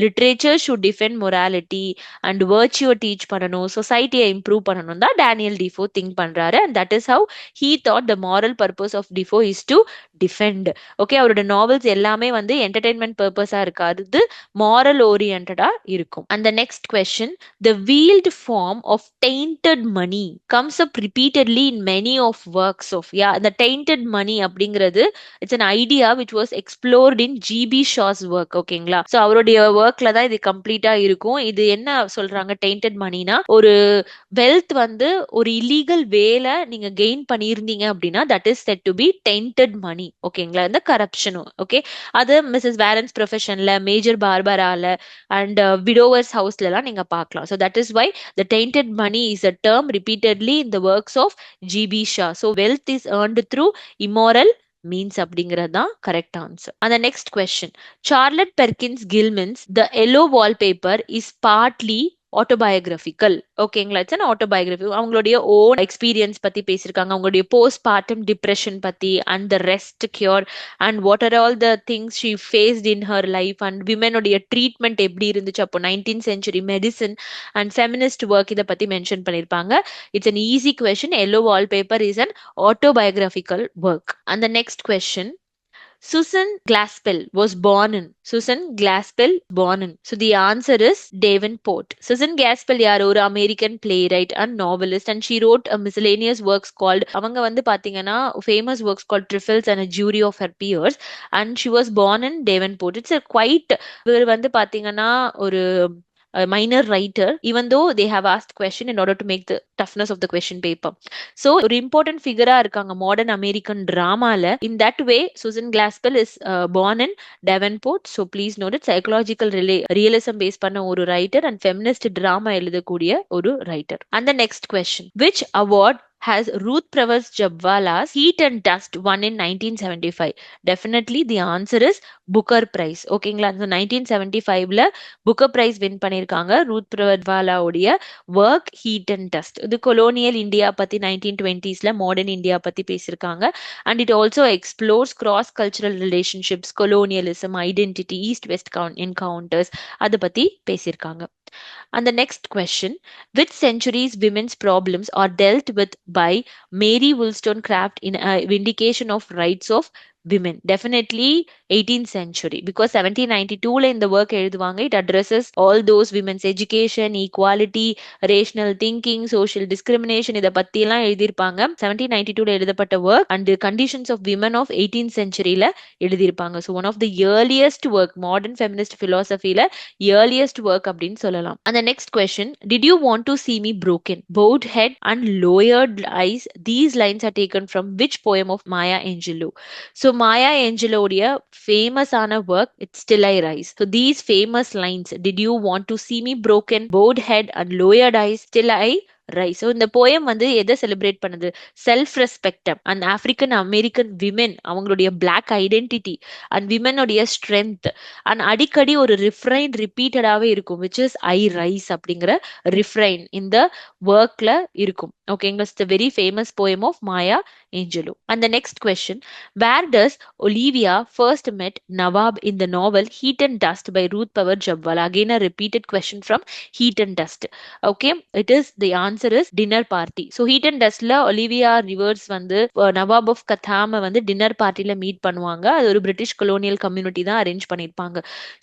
literature should defend morality and virtue teach பண்ணணும், சொசைட்டியை improve பண்ணணும் தான் Daniel Defoe think பண்றாரு. and that is how he thought the moral purpose of Defoe is to defend. Okay, அவரோட novels எல்லாமே வந்து entertainment பர்பஸா இருக்காது, மாரல் ஓரியன்டா இருக்கும். and the next question, the veiled form of tainted money comes up repeatedly in many of works of the tainted money அப்படிங்கிறது it's an idea which was explored in GB Shaw's work. ஓகேங்களா? So அவருடைய ஒர்க்ல தான் இது கம்ப்ளீட்டா இருக்கும். இது என்ன சொல்றாங்க tainted moneyனா ஒரு வெல்த் வந்து ஒரு இல்லீகல் வேல நீங்க கெயின் பண்ணியிருந்தீங்க அப்படின்னா that is said to be tainted money. ஓகேங்களா? இந்த கரப்ஷனும் ஓகே, அது மிஸ்ஸஸ் வேரன்ஸ் ப்ரொஃபஷன்ல, மேஜர் பார்பரால அண்ட் விடோவர்ஸ் ஹவுஸ்ல எல்லாம் நீங்க பார்க்கலாம். so that is why the tainted money is a term repeatedly in the works of GB Shah. So wealth is earned through immoral means அப்படிங்கிறது தான் correct answer. And the next question, Charlotte Perkins Gilman's The Yellow Wallpaper is partly autobiographical. ஓகேங்களா? It's an autobiography. அவங்களுடைய own experience பத்தி பேசியிருக்காங்க, அவங்களுடைய post partum depression பத்தி and the rest cure and what are all the things she faced in her life and விமனுடைய treatment எப்படி இருந்துச்சு அப்போ 19th century medicine and feminist work இதை பத்தி மென்ஷன் பண்ணியிருப்பாங்க. இட்ஸ் an easy question. Yellow wallpaper is an autobiographical work. And the next question, Susan Glaspell was born in. Susan Glaspell born in. So the answer is Davenport. Susan Glaspell யார்? ஒரு American playwright and novelist and she wrote a miscellaneous works called, அவங்க வந்து பாத்தீங்கன்னா famous works called Trifles and a Jury of Her Peers, and she was born in Davenport. It's a quite, இவர் வந்து பாத்தீங்கன்னா ஒரு a minor writer, even though they have asked question in order to make the toughness of the question paper. So ஒரு important figure இருக்காங்க modern American drama. In that way, Susan Glaspell is born in Davenport. So please note it. Psychological realism based பண்ண ஒரு writer and feminist drama எழுதக்கூடிய ஒரு writer. And the next question, which award has Ruth Pravers Jabwala's Heat and Dust won in 1975? Definitely the answer is Booker Prize. ஓகேங்களா? So 1975ல Booker Prize win பண்ணிருக்காங்க Ruth பிரவர்வாலா உடைய work heat and dust. இது colonial India பத்தி 1920sல modern India பத்தி பேசியிருக்காங்க. And it also explores cross cultural relationships, colonialism, identity, east west encounters அதை பத்தி பேசியிருக்காங்க. And the next question, which century's women's problems are dealt with by Mary Wollstonecraft in a vindication of rights of women? Definitely 18th century, because 1792ல இந்த work எழுதுவாங்க. It addresses all those women's education, equality, rational thinking, social discrimination இத பத்தி எல்லாம் எழுதியிருப்பாங்க. 1792ல எழுதப்பட்ட work and the conditions of women of 18th centuryல எழுதியிருப்பாங்க. So one of the earliest work, modern feminist philosophyல earliest work அப்படின்னு சொல்லலாம். And the next question, did you want to see me broken, bowed head and lowered eyes? These lines are taken from which poem of Maya Angelou? So Maya Angelouடைய famous ஆன work, It's Still I Rise. So these famous lines, did you want to see me broken, bowed head and lowered eyes, still I rise. So இந்த poem வந்து எதை celebrate பண்ணுது? Self respect and African American women அவங்களுடைய black identity and விமெனுடைய strength and அடிக்கடி ஒரு refrain ரிப்பீட்டடாகவே இருக்கும், விச் இஸ் ஐ ரைஸ் அப்படிங்கிற ரிஃப்ரைன் இந்த ஒர்க்ல இருக்கும். ஓகேங்களா? It's very famous poem of Maya Angelou. And the next question, where does Olivia first met Nawab in the novel Heat and Dust by Ruth Power Jabwala? Again a repeated question from Heat and Dust. Okay, it is the answer is dinner party. So Heat and Dustல Olivia Rivers வந்து Nawab of கத்தாம வந்து dinner பார்ட்டில meet பண்ணுவாங்க. அது ஒரு British colonial community தான் arrange பண்ணியிருப்பாங்க.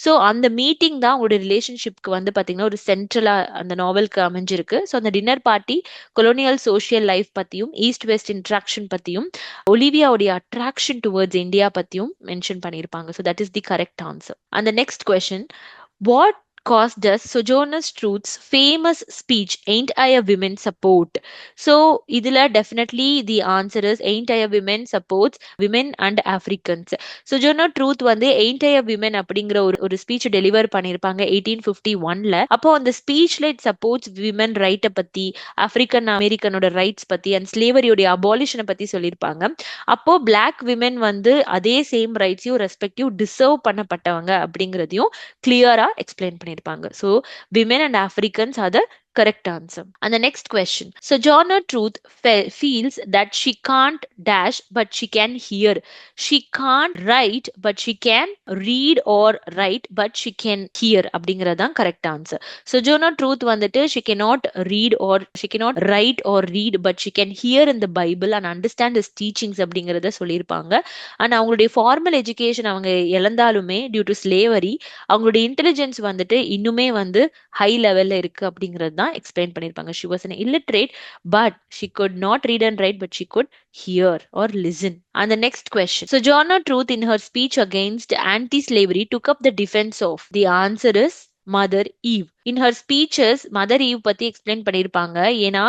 So அந்த meeting தான் உங்களுடைய ரிலேஷன்ஷிப்க்கு வந்து பார்த்தீங்கன்னா ஒரு சென்ட்ரலா அந்த நாவலுக்கு அமைஞ்சிருக்கு. ஸோ அந்த dinner party colonial social life பத்தியும் ஈஸ்ட் வெஸ்ட் இன்ட்ராக்ஷன் பத்தியும் ஒலிவியாவுடைய அட்ராக்ஷன் டுவர்ட்ஸ் இந்தியா பத்தியும் மென்ஷன் பண்ணியிருப்பாங்க. So that is the correct answer. And the next question, what cause does Sojourner Truth's famous speech Ain't I a Women support? So இதுல definitely the answer is Ain't I a Women supports women and Africans. Sojourner Truth வந்து Ain't I a Women அப்படிங்கிற ஒரு speech deliver பண்ணியிருப்பாங்க 1851ல. அப்போ அந்த ஸ்பீச்ல it supports women ரைட்டை பத்தி, African அமெரிக்கனோட rights பத்தி and ஸ்லேவரியோடைய அபாலிஷனை பத்தி சொல்லியிருப்பாங்க. அப்போ பிளாக் விமன் வந்து அதே சேம் ரைட்ஸையும் ரெஸ்பெக்டிவ் டிசர்வ் பண்ணப்பட்டவங்க அப்படிங்கிறதையும் கிளியரா எக்ஸ்பிளைன் பண்ணியிருப்பாங்க. So women and Africans are the correct answer. And the next question, Sojourner Truth feels that she can't dash but she can hear. She can't write but she can read or write but she can hear அப்படிங்கறதான் correct answer. Sojourner Truth வந்துட்டு she cannot read or she cannot write or read but she can hear in the Bible and understand his teachings அப்படிங்கறத சொல்லியிருப்பாங்க. And அவங்களுடைய formal education அவங்க இழந்தாலுமே due to slavery அவங்களுடைய intelligence வந்துட்டு இன்னுமே வந்து high லெவல்ல இருக்கு அப்படிங்கிறது தான் எக்ஸ்பிளைன் பண்ணியிருப்பாங்க. She was an illiterate but she could not read and write but she could hear or listen. And the next question, Sojourner Truth in her speech against anti-slavery took up the defense of. The answer is mother eve. In her speeches mother eve பத்தி explain பண்ணியிருப்பாங்க. ஏன்னா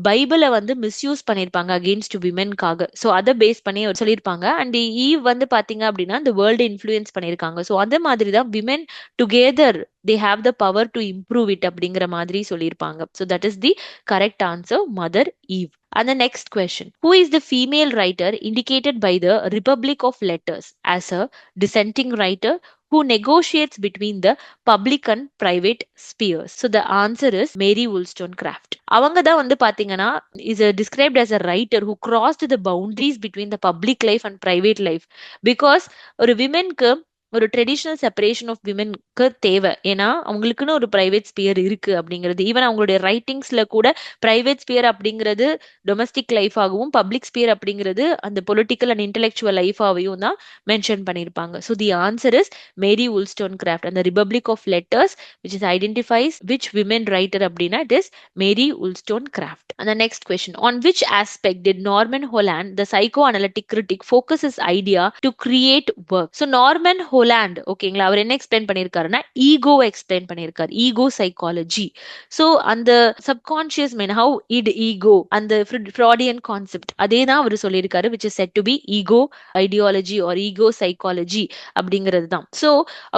பைபிளை வந்து misuse பண்ணியிருப்பாங்க against விமென்காக. So அதை base பண்ணி சொல்லியிருப்பாங்க. And eve வந்து பாத்தீங்க அப்படின்னா இந்த வேர்ல்டு இன்ஃப்ளூயன்ஸ் பண்ணியிருக்காங்க. ஸோ அந்த மாதிரி தான் women together they have the power to improve it அப்படிங்கிற மாதிரி சொல்லியிருப்பாங்க. So that is the correct answer, Mother Eve. And the next question, who is the female writer indicated by the Republic of Letters as a dissenting writer? who negotiates between the public and private spheres? So the answer is Mary Wollstonecraft. அவங்க தான் வந்து பாத்தீங்கன்னா is described as a writer who crossed the boundaries between the public life and private life, because ஒரு விமென்க்கு ஒரு traditional separation of விமென்க்கு தேவை. ஏன்னா அவங்களுக்குன்னு ஒரு பிரைவேட் ஸ்பியர் இருக்கு அப்படிங்கிறது. ஈவன் அவங்களுடைய ரைட்டிங்ஸ்ல கூட பிரைவேட் ஸ்பியர் அப்படிங்கிறது டொமஸ்டிக் லைஃப் ஆகவும், பப்ளிக் ஸ்பியர் அப்படிங்கிறது அந்த பொலிட்டிக்கல் அண்ட் இன்டெலெக்சுவல் லைஃப் ஆகவும் தான் மென்ஷன் பண்ணியிருப்பாங்க. So the answer is Mary wollstonecraft. அந்த republic of letters which is identifies which women writer அப்படின்னா it is Mary Wollstonecraft. And the next question, on which aspect did Norman Holland, the psychoanalytic critic, focus his idea to create work? So Norman Holland, ஓகேங்களா, அவர் என்ன explain பண்ணியிருக்காருன்னா ego explain பண்ணியிருக்காரு, ego psychology. So அந்த subconscious mind, how it ego, அந்த Freudian concept அதே தான் அவர் சொல்லியிருக்காரு, which is said to be ego ideology or ego psychology அப்படிங்கிறது தான். So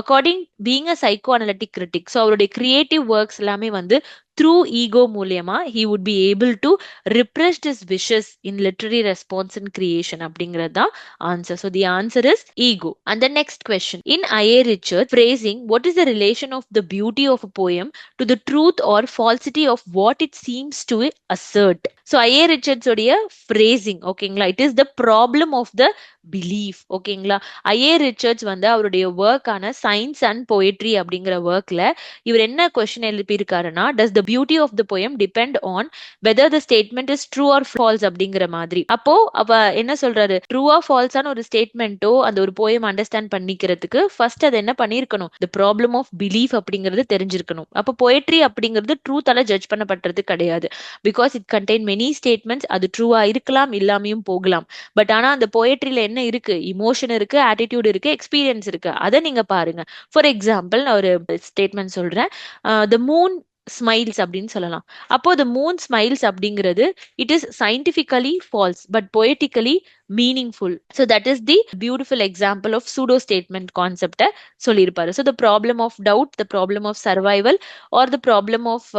according being a psychoanalytic critic, so அவருடைய கிரியேட்டிவ் ஒர்க்ஸ் எல்லாமே வந்து through ego மூலியமா he would be able to repress his wishes in literary response and creation அப்படிங்கிறது தான் answer. So the answer is ego. And the next question, in I.A. Richards phrasing, what is the relation of the beauty of a poem to the truth or falsity of what it seems to assert? So I.A. Richards உடைய phrasing, ஓகேங்களா, it is the problem of the belief. ஓகேங்களா, I.A. Richards வந்து அவருடைய ஒர்க்கான science and poetry அப்படிங்கிற ஒர்க்ல இவர் என்ன question எழுப்பியிருக்காருன்னா, does the beauty of the poem depend on whether the statement is true or false அப்படிங்கிற மாதிரி. அப்போ அவ என்ன சொல்றாரு, ட்ரூ ஆர் ஃபால்ஸான ஒரு ஸ்டேட்மெண்ட்டோ அந்த ஒரு போயம் அண்டர்ஸ்டாண்ட் பண்ணிக்கிறதுக்கு ஃபர்ஸ்ட் அது என்ன பண்ணிருக்கணும், the problem of belief அப்படிங்கிறது தெரிஞ்சிருக்கணும். அப்போ போயட்ரி அப்படிங்கிறது ட்ரூத்தால ஜட்ஜ் பண்ணப்பட்டது கிடையாது, because it contain many statements. அது ட்ரூவா இருக்கலாம், இல்லாமையும் போகலாம். பட் ஆனா அந்த போயட்ரியில என்ன இருக்கு, இமோஷன் இருக்கு, ஆட்டிடியூட் இருக்கு, எக்ஸ்பீரியன்ஸ் இருக்கு, அதை நீங்க பாருங்க. ஃபார் எக்ஸாம்பிள் நான் ஒரு ஸ்டேட்மெண்ட் சொல்றேன், த மூன் ஸ்மைல்ஸ் அப்படின்னு சொல்லலாம். அப்போ த மூன் ஸ்மைல்ஸ் அப்படிங்கிறது it is scientifically false but poetically meaningful. So that is the beautiful example of pseudo statement கான்செப்டை சொல்லியிருப்பாரு. So the problem of doubt, the problem of survival or the problem of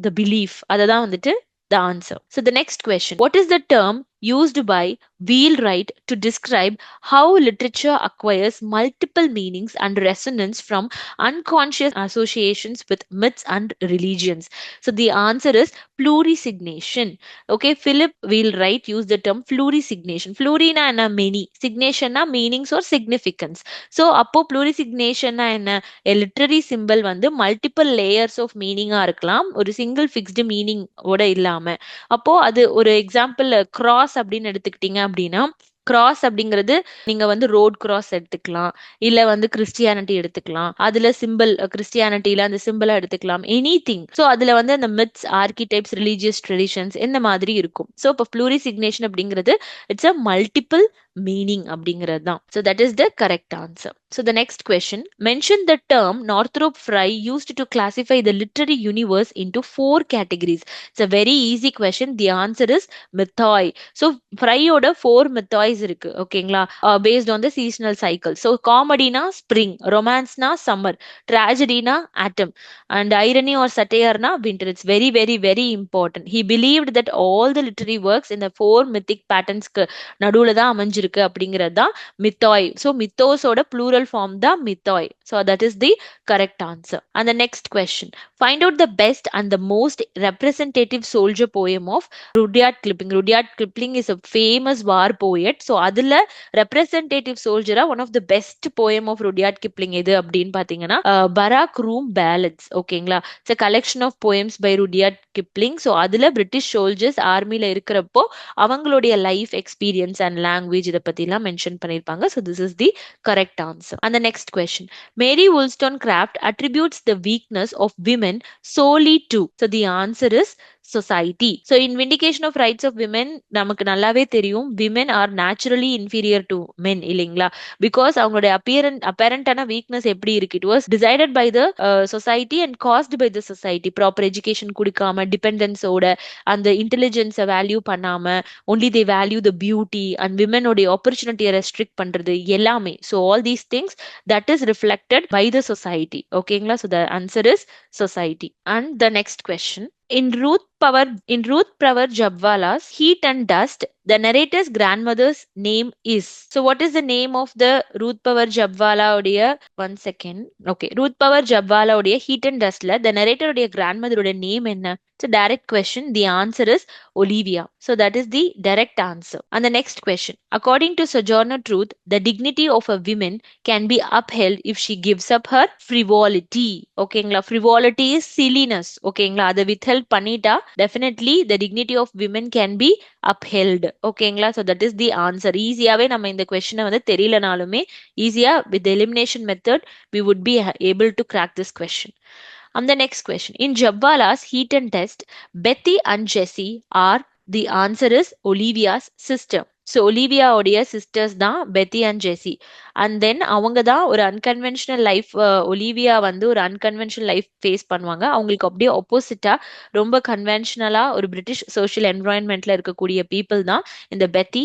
the belief, அதை தான் வந்துட்டு the answer. So the next question, what is the term used by Wheelwright to describe how literature acquires multiple meanings and resonance from unconscious associations with myths and religions? So the answer is plurisignation. Okay, Philip Wheelwright used the term plurisignation. Plurina na many, signation na meanings or significance. So appo plurisignation na enna, a literary symbol வந்து multiple layers of meaning ஆ இருக்கலாம், ஒரு single fixed meaning ஓட இல்லாம. அப்போ அது ஒரு example cross அப்படின்னு எடுத்துக்கிட்டீங்க அப்படின்னா, கிராஸ் அப்படிங்கிறது நீங்க வந்து ரோட் கிராஸ் எடுத்துக்கலாம், இல்ல வந்து கிறிஸ்டியானிட்டி எடுத்துக்கலாம், அதுல சிம்பிள் கிறிஸ்டியானிட்டியில அந்த சிம்பிளா எடுத்துக்கலாம், எனி திங். ஸோ அதுல வந்து அந்த மித்ஸ், ஆர்கிடைப்ஸ், ரிலீஜியஸ் ட்ரெடிஷன்ஸ் இந்த மாதிரி இருக்கும். ஸோ இப்போ ப்ளூரிசிக்னேஷன் அப்படிங்கிறது இட்ஸ் அ மல்டிபிள் மீனிங் அப்படிங்கிறது தான். So that is the correct answer. So the next question, mention the term Northrop Frye used to classify the literary universe into 4 categories. It's a very easy question. The answer is mythoi. So Frye oda 4 mythos இருக்கு, ஓகேங்களா, based on the seasonal cycle. So comedy na spring, romance na summer, tragedy na autumn, and irony or satire na winter. It's very very very important. He believed that all the literary works in the 4 mythic patterns க்கு நடுவுல தான் அமைஞ்சிருக்கு அப்படிங்கிறது தான் mythoi. So mythos oda plural form the mythoi. So that is the correct answer. And the next question, find out the best and the most representative soldier poem of Rudyard Kipling. Rudyard Kipling is a famous war poet. So அதுல representative soldier one of the best poem of Rudyard Kipling எது அப்படின்னு பாத்தீங்கன்னா Barak Room Ballads. ஓகேங்களா, it's a collection of poems by Rudyard Kipling. So அதுல British soldiers ஆர்மில இருக்கிறப்போ அவங்களுடைய life experience and language இதை பத்தி எல்லாம் மென்ஷன் பண்ணிருப்பாங்க. So this is the correct answer. And the next question, Mary Wollstonecraft attributes the weakness of women solely to. So the answer is society. So in Vindication of Rights of Women நமக்கு நல்லாவே தெரியும், women are naturally inferior to men இல்லைங்களா, because அவங்களுடைய apparent weakness எப்படி இருக்கு, it was decided by the society and caused by the society. Proper education கொடுக்காம, dependence ஓட, அந்த intelligence வேல்யூ பண்ணாம, only they value the beauty and women உடைய opportunity restrict பண்றது எல்லாமே. So all these things that is reflected by the society. ஓகேங்களா, so the answer is society. And the next question, in Ruth Ruth Power Jabwala's Heat and Dust, the narrator's grandmother's name is. So what is the name of the Ruth Power Jabwala உடைய one second. Okay, Ruth Power Jabwala உடைய Heat and Dustல the narrator உடைய grandmother உடைய name என்ன? It's a direct question. The answer is Olivia. So that is the direct answer. And the next question. According to Sojourner Truth, the dignity of a woman can be upheld if she gives up her frivolity. ஓகேங்களா? Frivolity is silliness. ஓகேங்களா? அதை withheld பண்ணிட்டா definitely the dignity of women can be upheld. ஓகேங்களா? So that is the answer. ஈஸியாவே நம்ம இந்த கொஸ்டினை வந்து தெரியலனாலுமே ஈஸியா with the elimination method we would be able to crack this question. And the next question. In Jabwala's Heat and Test, Betty and Jessie are, the answer is Olivia's sister. So Olivia உடைய sisters தான் பெத்தி and Jesi. And then அவங்க தான் ஒரு unconventional life, Olivia வந்து ஒரு unconventional life face பண்ணுவாங்க. அவங்களுக்கு அப்படியே ஆப்போசிட்டா ரொம்ப கன்வென்ஷனலா ஒரு பிரிட்டிஷ் சோஷியல் என்வரான்மெண்ட்ல இருக்கக்கூடிய பீப்புள் தான் இந்த பெத்தி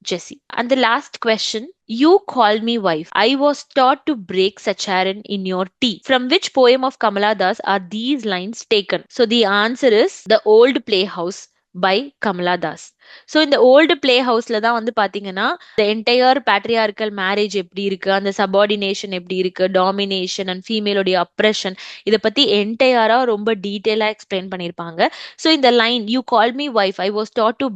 Jessie. And the last question. You called me wife. I was taught to break Sacharan in your tea. From which poem of Kamala Das are these lines taken? So the answer is The Old Playhouse by Kamala Das. So இந்த old play ஹவுஸ்ல தான் வந்து பாத்தீங்கன்னா இந்த entire patriarchal marriage எப்படி இருக்கு, அந்த subordination எப்படி இருக்கு, டாமினேஷன் அண்ட் ஃபீமேலோடைய அப்ரெஷன், இதை பத்தி என்டையரா ரொம்ப டீட்டெயிலா எக்ஸ்பிளைன் பண்ணியிருப்பாங்க. ஸோ இந்த line you call me wife I was taught to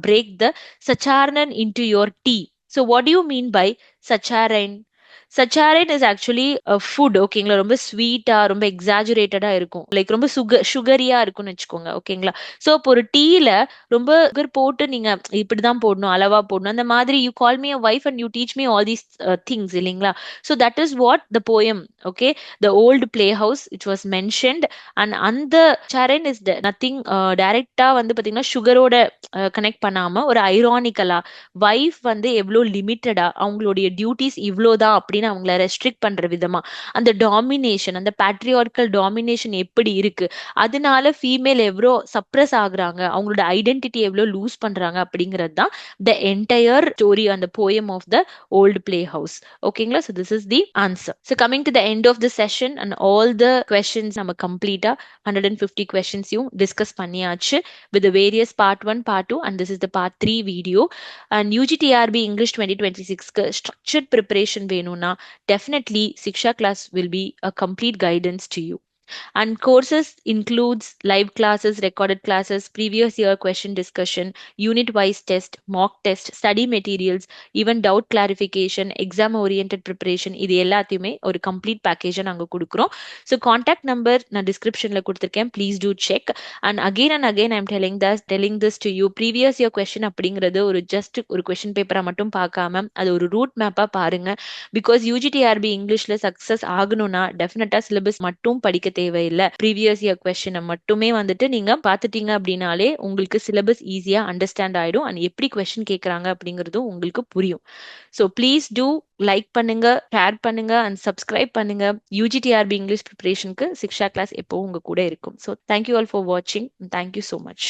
break the saccharine into your tea. So what do you mean by saccharine? Saccharine is actually food. ஓகேங்களா? ரொம்ப ஸ்வீட்டா ரொம்ப எக்ஸாஜுரேட்டடா இருக்கும், லைக் ரொம்ப சுகரியா இருக்கும்னு வச்சுக்கோங்க. ஓகேங்களா? ஸோ இப்போ ஒரு டீல ரொம்ப சுகர் போட்டு நீங்க இப்படிதான் போடணும், அளவா போடணும், அந்த மாதிரி you call me a wife and you teach me all these things இல்லைங்களா? So that is what the poem. Okay, the old play house it was mentioned. And அந்த சரண் இஸ் நத்திங் டைரக்டா வந்து பாத்தீங்கன்னா சுகரோட கனெக்ட் பண்ணாம ஒரு ஐரானிக்கலா வைஃப் வந்து எவ்வளோ லிமிட்டடா அவங்களுடைய டியூட்டிஸ் இவ்வளோதான் அப்படின்னு அவங்கள ரெஸ்ட்ரிக்ட் பண்ற விதமா அந்த டாமினேஷன், அந்த பேட்ரியார்கல் டாமினேஷன் எப்படி இருக்கு, அதனால ஃபீமேல் எவ்வளோ சப்ரஸ் ஆகுறாங்க, அவங்களோட ஐடென்டிட்டி எவ்வளோ லூஸ் பண்றாங்க அப்படிங்கிறது தான் த என்டையர் ஸ்டோரி அந்த poem of the old play house. ஓகேங்களா? So this is the answer. So coming to the end of the session and all the questions நம்ம கம்ப்ளீட்டா 150 கொஸ்டின்ஸையும் டிஸ்கஸ் பண்ணியாச்சு with various part 1, part 2 and this is the part 3 video. And UG TRB English 2026க்கு structured preparation வேணும்னா definitely Siksha class will be a complete guidance to you. And courses includes live classes, recorded classes, previous year question discussion, unit wise test, mock test, study materials, even doubt clarification, exam oriented preparation, இது எல்லாத்தையுமே ஒரு complete package நாங்க கொடுக்கிறோம். So contact number நான் descriptionல கொடுத்திருக்கேன், please do check. And again I'm telling this to you. previous year question அப்படிங்கிறது ஒரு just ஒரு question paper மட்டும் பார்க்காம அது ஒரு route map பாருங்க. because UGTRB இங்கிலீஷ்ல சக்சஸ் ஆகணும்னா டெஃபினட்டா சிலபஸ் மட்டும் படிக்க தேவையில்லை. ப்ரீவியஸ் இயர் கொஸ்டினை மட்டுமே வந்துட்டு நீங்க பாத்துட்டீங்க அப்படின்னாலே உங்களுக்கு சிலபஸ் ஈஸியா அண்டர்ஸ்டாண்ட் ஆயிடும் அண்ட் எப்படி கொஸ்டின் கேட்கறாங்க அப்படிங்கிறதும் உங்களுக்கு புரியும். ஸோ ப்ளீஸ் டூ லைக் பண்ணுங்க, ஷேர் பண்ணுங்க அண்ட் சப்ஸ்கிரைப் பண்ணுங்க. யூஜிடிஆர்பி இங்கிலீஷ் ப்ரிப்பரேஷனுக்கு சிக்ஷா கிளாஸ் எப்பவும் உங்க கூட இருக்கும். ஸோ தேங்க்யூ ஆல் ஃபார் வாட்சிங். Thank you so much.